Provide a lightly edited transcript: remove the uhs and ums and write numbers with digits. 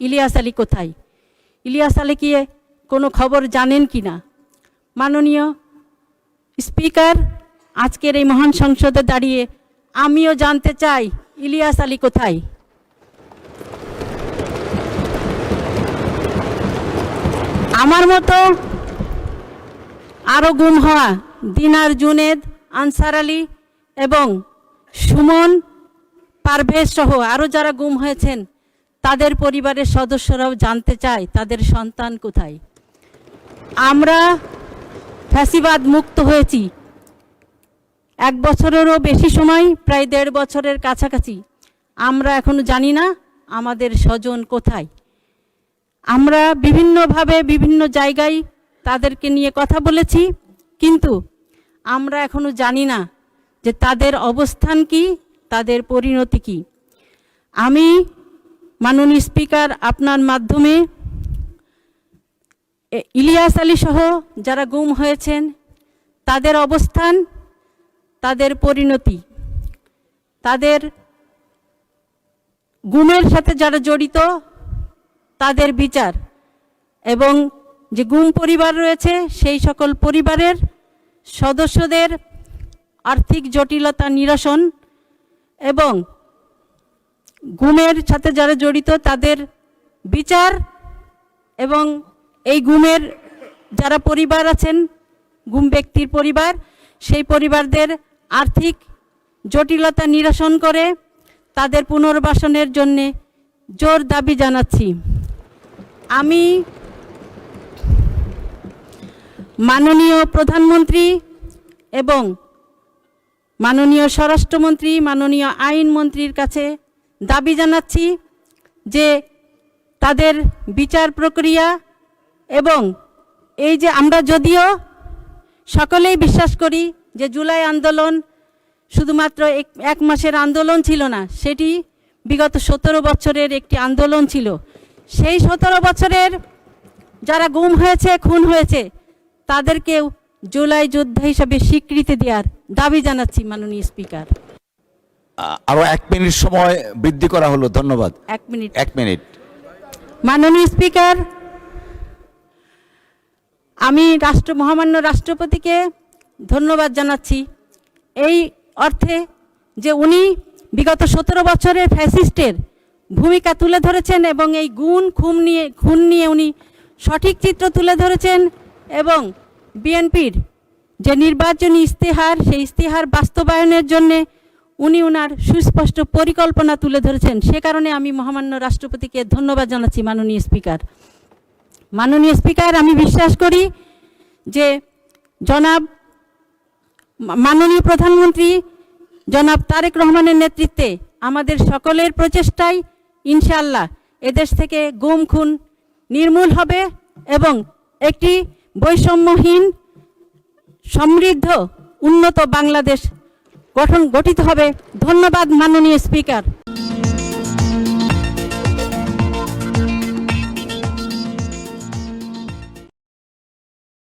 ইলিয়াস আলী কোথায়? ইলিয়াস আলী কি কোনো খবর জানেন কি না? মাননীয় স্পিকার, আজকের এই মহান সংসদে দাঁড়িয়ে আমিও জানতে চাই ইলিয়াস আলী কোথায়। আমার মতো আরও গুম হওয়া দিনার, জুনেদ, আনসার আলী এবং সুমন, পারভেজ সহ আরও যারা গুম হয়েছেন তাদের পরিবারের সদস্যরাও জানতে চায় তাদের সন্তান কোথায়। আমরা ফ্যাসিবাদ মুক্ত হয়েছি 1 বছরেরও বেশি সময়, প্রায় 1.5 বছরের কাছাকাছি। আমরা এখনো জানি না আমাদের স্বজন কোথায়। আমরা বিভিন্নভাবে বিভিন্ন জায়গায় তাদেরকে নিয়ে কথা বলেছি, কিন্তু আমরা এখনো জানি না যে তাদের অবস্থান কি, তাদের পরিণতি কি। আমি মাননীয় স্পিকার আপনার মাধ্যমে ইলিয়াস আলী সহ যারা গুম হয়েছেন তাদের অবস্থান, তাদের পরিণতি, তাদের গুমের সাথে যারা জড়িত তাদের বিচার এবং যে গুম পরিবার রয়েছে সেই সকল পরিবারের সদস্যদের আর্থিক জটিলতা নিরসন এবং গুমের সাথে যারা জড়িত তাদের বিচার এবং এই গুমের যারা পরিবার আছেন, গুম ব্যক্তির পরিবার, সেই পরিবারদের আর্থিক জটিলতা নিরসন করে তাদের পুনর্বাসনের জন্যে জোর দাবি জানাচ্ছি। আমি মাননীয় প্রধানমন্ত্রী এবং মাননীয় স্বরাষ্ট্রমন্ত্রী, মাননীয় আইনমন্ত্রীর কাছে দাবি জানাচ্ছি যে তাদের বিচার প্রক্রিয়া এবং এই যে আমরা যদিও সকলেই বিশ্বাস করি যে জুলাই আন্দোলন শুধুমাত্র এক মাসের আন্দোলন ছিল না, সেটি বিগত 17 বছরের একটি আন্দোলন ছিল। সেই 17 বছরের যারা গুম হয়েছে, খুন হয়েছে, তাদেরকেও জুলাই যোদ্ধা হিসাবে স্বীকৃতি দেওয়ার দাবি জানাচ্ছি মাননীয় স্পিকার। আরো 1 মিনিট সময় বৃদ্ধি করা হলো। ধন্যবাদ। 1 মিনিট। মাননীয় স্পিকার, আমি মহামান্য রাষ্ট্রপতিকে ধন্যবাদ জানাচ্ছি এই অর্থে যে উনি বিগত 17 বছরের ফ্যাসিস্টের ভূমিকা তুলে ধরেছেন এবং এই খুন নিয়ে উনি সঠিক চিত্র তুলে ধরেছেন এবং বিএনপির যে নির্বাচনী ইস্তেহার, সেই ইস্তেহার বাস্তবায়নের জন্যে উনি ওনার সুস্পষ্ট পরিকল্পনা তুলে ধরেছেন। সে কারণে আমি মহামান্য রাষ্ট্রপতিকে ধন্যবাদ জানাচ্ছি মাননীয় স্পিকার। মাননীয় স্পিকার, আমি বিশ্বাস করি যে মাননীয় প্রধানমন্ত্রী জনাব তারেক রহমানের নেতৃত্বে আমাদের সকলের প্রচেষ্টায় ইনশাআল্লাহ এদেশ থেকে গুম খুন নির্মূল হবে এবং একটি বৈষম্যহীন, সমৃদ্ধ, উন্নত বাংলাদেশ গঠিত হবে। ধন্যবাদ মাননীয় স্পিকার।